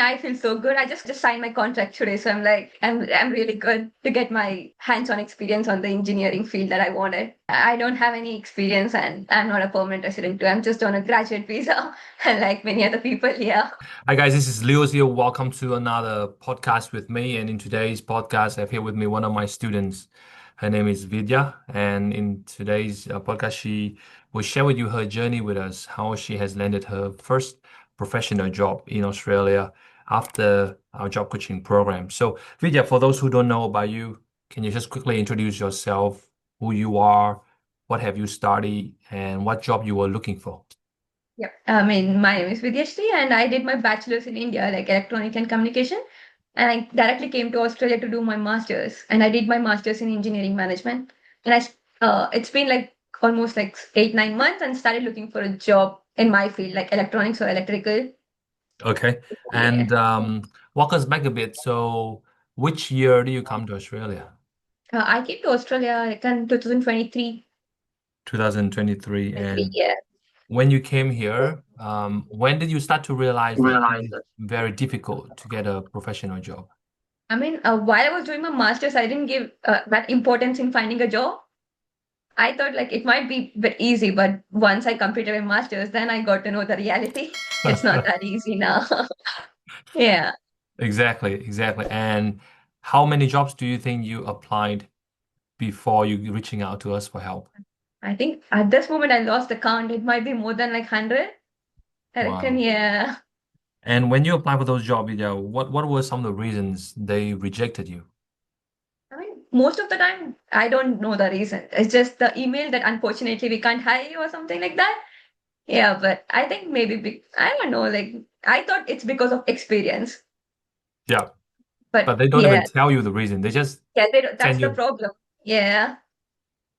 I feel so good. I just signed my contract today, so I'm really good to get my hands-on experience on the engineering field that I wanted. I don't have any experience, and I'm not a permanent resident too. I'm just on a graduate visa, like many other people here. Hi guys, this is Leo here. Welcome to another podcast with me. And in today's podcast, I have here with me one of my students. Her name is Vidya. And in today's podcast, she will share with you her journey with us, how she has landed her first professional job in Australia after our job coaching program. So, Vidya, for those who don't know about you, can you just quickly introduce yourself, who you are, what have you studied, and what job you were looking for? Yep. I mean, my name is Vidyashri, and I did my bachelor's in India, like electronic and communication. And I directly came to Australia to do my master's, and I did my master's in engineering management. And it's been like almost like 8, 9 months, and started looking for a job in my field, like electronics or electrical. Okay. Yeah. And walk us back a bit. So, which year do you come to Australia? I came to Australia like in 2023. 2023. And Yeah. when you came here, when did you start to realize that it is very difficult to get a professional job? I mean, while I was doing my master's, I didn't give that importance in finding a job. I thought like it might be a bit easy, but once I completed my master's, then I got to know the reality. It's not that easy now. Yeah. Exactly, exactly. And how many jobs do you think you applied before you reaching out to us for help? I think at this moment I lost the count. It might be more than like 100. I reckon, Wow. yeah. And when you apply for those jobs, Vidya, what were some of the reasons they rejected you? I mean, most of the time I don't know the reason. It's just the email that unfortunately we can't hire you or something like that. Yeah, but I think I don't know, like I thought it's because of experience. Yeah, But but they don't yeah, even tell you the reason. They just yeah, they don't, that's send the you. problem. Yeah.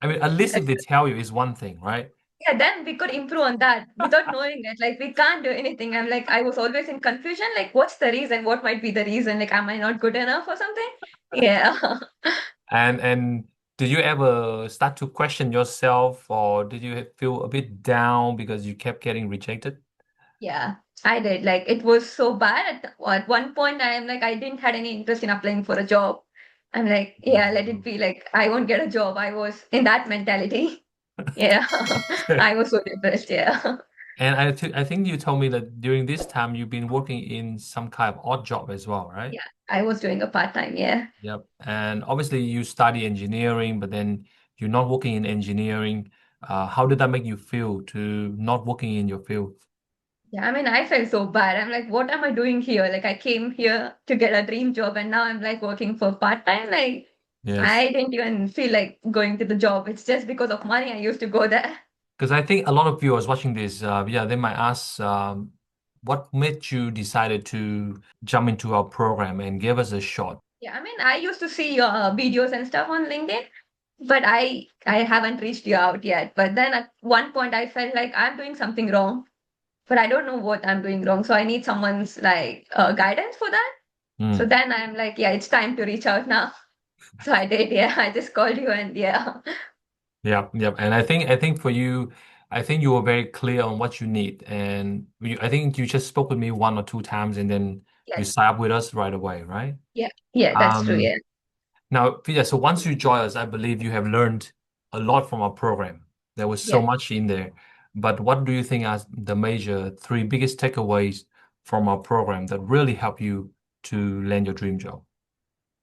I mean, at least if they tell you is one thing, right? Yeah, then we could improve on that without knowing it. Like we can't do anything. I was always in confusion. Like, what's the reason? What might be the reason? Like, am I not good enough or something? Yeah. And did you ever start to question yourself, or did you feel a bit down because you kept getting rejected? Yeah, I did. Like, it was so bad. At one point, I didn't had any interest in applying for a job. I'm like, yeah, let it Mhm. be. Like, I won't get a job. I was in that mentality. Yeah. I was so depressed. Yeah. And I think you told me that during this time you've been working in some kind of odd job as well, right? Yeah. I was doing a part-time. Yeah. Yep. And obviously you study engineering, but then you're not working in engineering. How did that make you feel to not working in your field? Yeah, I mean, I felt so bad. I'm like, what am I doing here? Like, I came here to get a dream job, and now I'm like working for part-time. Like, Yes. I didn't even feel like going to the job. It's just because of money I used to go there. Because I think a lot of viewers watching this, yeah, they might ask, what made you decided to jump into our program and give us a shot? Yeah, I mean, I used to see your videos and stuff on LinkedIn, but I haven't reached you out yet. But then at one point, I felt like I'm doing something wrong, but I don't know what I'm doing wrong. So I need someone's like guidance for that. So Hmm. then I'm like, yeah, it's time to reach out now. So I did. Yeah, I just called you, and yeah. Yeah, yeah. And I think for you, I think you were very clear on what you need. And I think you just spoke with me one or two times and then you Yes. signed up with us right away, right? Yeah. Yeah, that's true. Um, Yeah. Now, yeah, so once you join us, I believe you have learned a lot from our program. There was so Yes. much in there. But what do you think are the major three biggest takeaways from our program that really help you to land your dream job?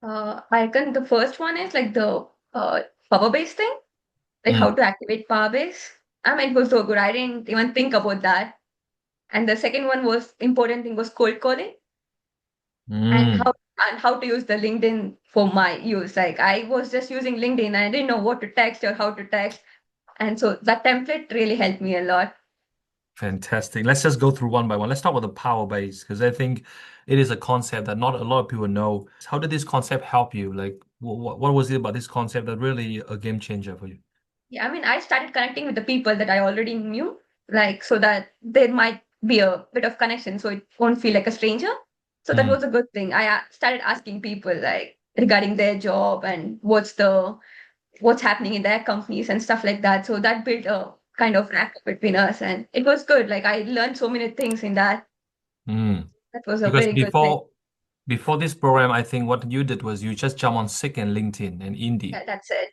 I reckon the first one is like the power base thing, like how Mm. to activate power base. I mean, it was so good. I didn't even think about that. And the second one was important thing was cold calling and Mm. how to use the LinkedIn for my use. Like I was just using LinkedIn and I didn't know what to text or how to text. And so that template really helped me a lot. Fantastic. Let's just go through one by one. Let's talk about the power base because I think it is a concept that not a lot of people know. How did this concept help you? Like, what was it about this concept that really a game changer for you? Yeah, I mean, I started connecting with the people that I already knew, like so that there might be a bit of connection, so it won't feel like a stranger. So that Mm. was a good thing. I started asking people like regarding their job and what's happening in their companies and stuff like that. So that built a kind of rapport between us, and it was good. Like I learned so many things in that. Mm. That was a Because very good thing. before this program, I think what you did was you just jump on Sick and LinkedIn and Yeah, Indeed that's it.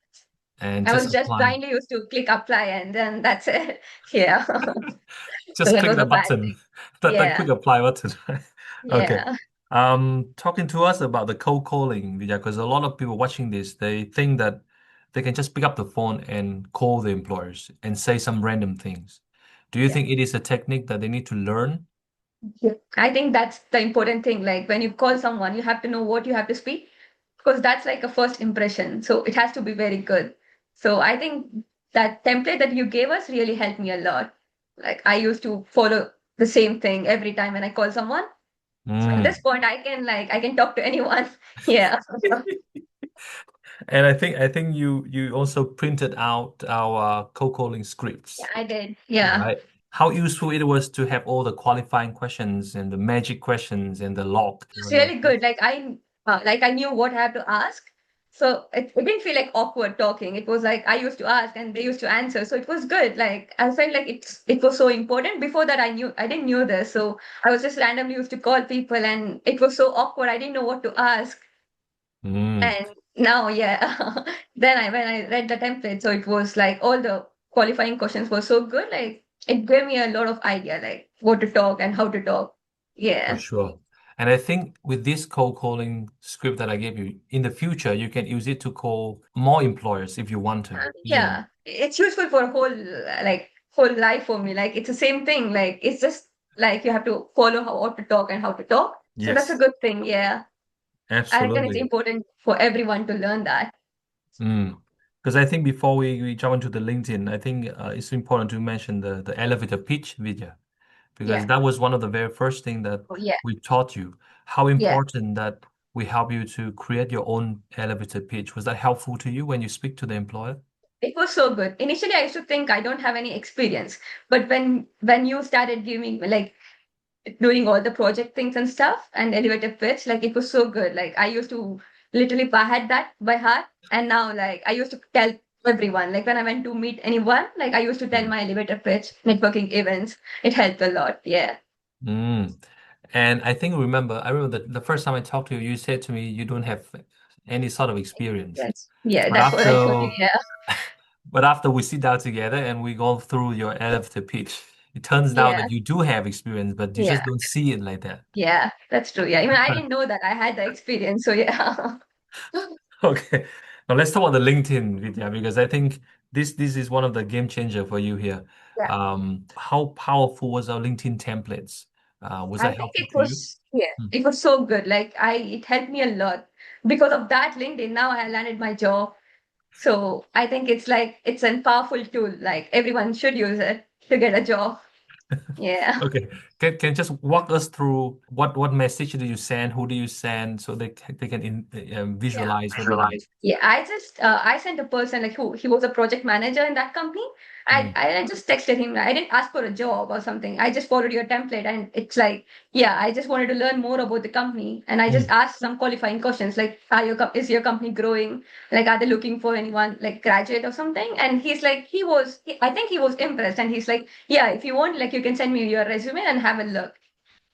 and I just was just apply. blindly used to click apply and then that's it. Yeah. So Just that click was the a bad button, thing. that Yeah. quick apply button. Okay. Yeah. Talking to us about the cold calling, Vidya, because a lot of people watching this, they think that they can just pick up the phone and call the employers and say some random things. Do you Yeah. think it is a technique that they need to learn? Yeah. I think that's the important thing. Like when you call someone, you have to know what you have to speak because that's like a first impression. So it has to be very good. So I think that template that you gave us really helped me a lot. Like I used to follow the same thing every time when I call someone. So at this Mm. point, I can talk to anyone. Yeah. And I think you also printed out our cold calling Yeah, scripts, I did. Yeah. right? How useful it was to have all the qualifying questions and the magic questions and the log It's on your really good. Like I knew what I had to ask. So it didn't feel like awkward talking. It was like I used to ask and they used to answer. So it was good. Like I felt like it was so important. Before that I didn't know this. So I was just randomly used to call people and it was so awkward. I didn't know what to ask. Mm, And now, yeah. Then when I read the template, so it was like all the qualifying questions were so good. Like it gave me a lot of idea, like what to talk and how to talk. for Yeah. sure. And I think with this cold calling script that I gave you, in the future, you can use it to call more employers if you want to, isn't it? Yeah, it's useful for whole life for me. Like it's the same thing. Like it's just like you have to follow how to talk and how to talk. So that's a Yes, good thing. Yeah, I reckon it's absolutely. important for everyone to learn that. Mm. Because I think before we jump into the LinkedIn, I think it's important to mention the elevator pitch video because Yeah. that was one of the very first thing that Oh, yeah. we taught you. How Yeah. important that we help you to create your own elevator pitch. Was that helpful to you when you speak to the employer? It was so good. Initially, I used to think I don't have any experience, but when you started giving like doing all the project things and stuff and elevator pitch, like it was so good. Like I used to literally had that by heart. And now like I used to tell everyone, like when I went to meet anyone, like I used to tell Mm. my elevator pitch, networking events. It helped a lot. Yeah. Mm. And I remember that the first time I talked to you, you said to me you don't have any sort of experience. Yes. Yeah, But that's what I told you. after Yeah. but after we sit down together and we go through your elevator pitch, it turns out Yeah. that you do have experience, but you Yeah. just don't see it like that. Yeah. That's true. Yeah. Even I didn't know that I had the experience. So yeah. Okay. Now let's talk about the LinkedIn, Vidya, because I think this is one of the game changer for you here. Yeah. How powerful was our LinkedIn templates? Was I that think helpful to you? Hmm. it was so good. Like it helped me a lot because of that LinkedIn. Now I landed my job. So I think it's a powerful tool. Like everyone should use it to get a job. Yeah. Okay. Can you just walk us through what message do you send? Who do you send so they can Yeah. visualize what you mean? Visualize. Yeah, I sent a person like who he was a project manager in that company. Mm, I just texted him. I didn't ask for a job or something. I just followed your template and it's like, yeah, I just wanted to learn more about the company and I just mm, asked some qualifying questions like, is your company growing? Like, are they looking for anyone like graduate or something? And he's like, I think he was impressed and he's like, yeah, if you want, like, you can send me your resume and have a look.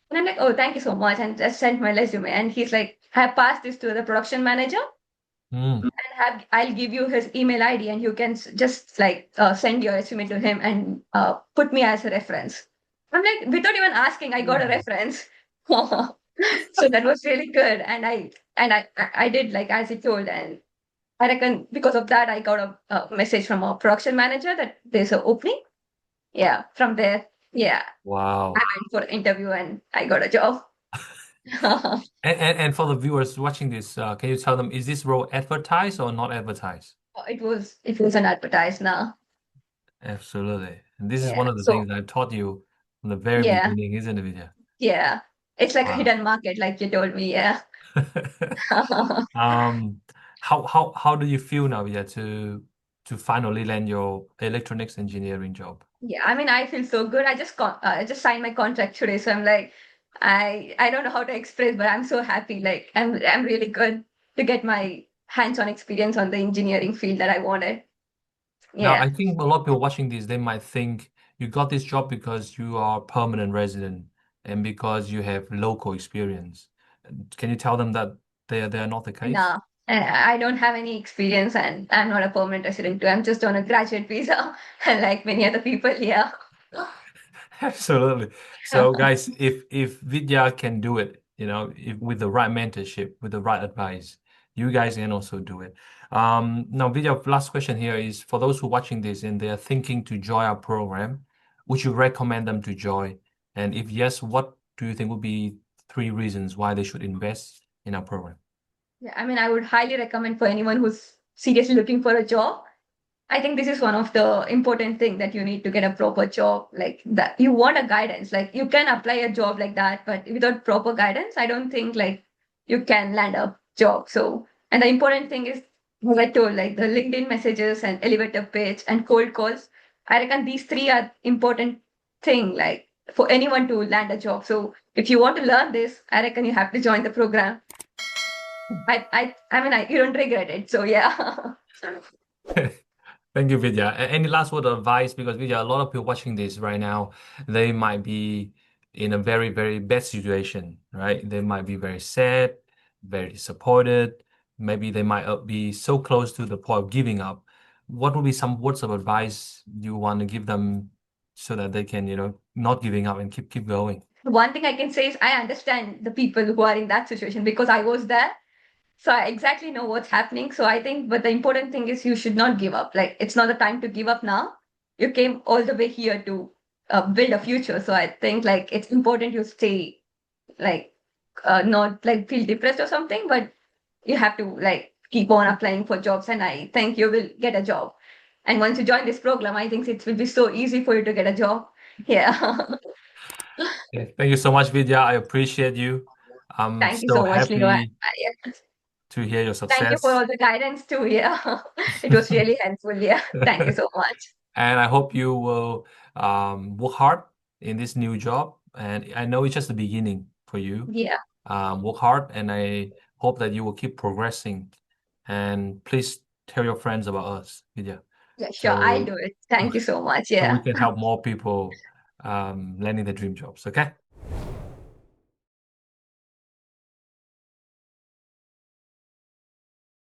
And I'm like, oh, thank you so much. And just sent my resume. And he's like, have passed this to the production manager mm. and I'll give you his email ID and you can just like send your resume to him and put me as a reference. I'm like, without even asking, I got a Wow. reference. So that was really good. I did like as he told. And I reckon because of that, I got a message from our production manager that there's an opening. Yeah. From there, yeah, I Wow. went for an interview and I got a job. And for the viewers watching this, can you tell them, is this role advertised or not advertised? It was an advertised now. Absolutely. And this is Yeah. one of the So things I've taught you from the very yeah, beginning, isn't it, Vidya? yeah. It's like a Wow. hidden market, like you told me. Yeah. Um, how do you feel now, Vidya, to finally land your electronics engineering job? Yeah. I mean, I feel so good. I just signed my contract today, so I'm like, I don't know how to express, but I'm so happy. Like I'm really good to get my hands-on experience on the engineering field that I wanted. Now, Yeah. I think a lot of people watching this, they might think you got this job because you are a permanent resident and because you have local experience. Can you tell them that they are not the case? No, I don't have any experience and I'm not a permanent resident too. I'm just on a graduate visa, like many other people here. Absolutely. So guys, if Vidya can do it, if with the right mentorship, with the right advice, you guys can also do it. Now Vidya, last question here is for those who are watching this and they are thinking to join our program, would you recommend them to join? And if yes, what do you think would be 3 reasons why they should invest in our program? Yeah, I mean, I would highly recommend for anyone who's seriously looking for a job. I think this is one of the important thing that you need to get a proper job like that. You want a guidance, like you can apply a job like that, but without proper guidance, I don't think like you can land a job. So, and the important thing is, as I told, like the LinkedIn messages and elevator pitch and cold calls. I reckon these three are important thing like for anyone to land a job. So if you want to learn this, I reckon you have to join the program. I mean, you don't regret it. So yeah. Thank you, Vidya. Any last word of advice? Because Vidya, a lot of people watching this right now, they might be in a very, very bad situation, right? They might be very sad, very disappointed. Maybe they might be so close to the point of giving up. What would be some words of advice you want to give them so that they can, not giving up and keep going? One thing I can say is I understand the people who are in that situation because I was there. So I exactly know what's happening. So I think, but the important thing is you should not give up. Like it's not the time to give up now. You came all the way here to build a future. So I think like it's important you stay like not like feel depressed or something, but you have to like keep on applying for jobs. And I think you will get a job. And once you join this program, I think it will be so easy for you to get a job. Yeah. Yeah. Thank you so much, Vidya. I appreciate you. I'm Thank you so so much, Leo. happy to hear your Thank you for success. all the guidance too. Yeah, it was really helpful. Yeah, thank you so much. And I hope you will work hard in this new job. And I know it's just the beginning for you. Yeah, Work hard, and I hope that you will keep progressing. And please tell your friends about us, Vidya, yeah, sure. I'll so do it. Thank you so much. so we Yeah, can help more people landing their dream jobs. Okay.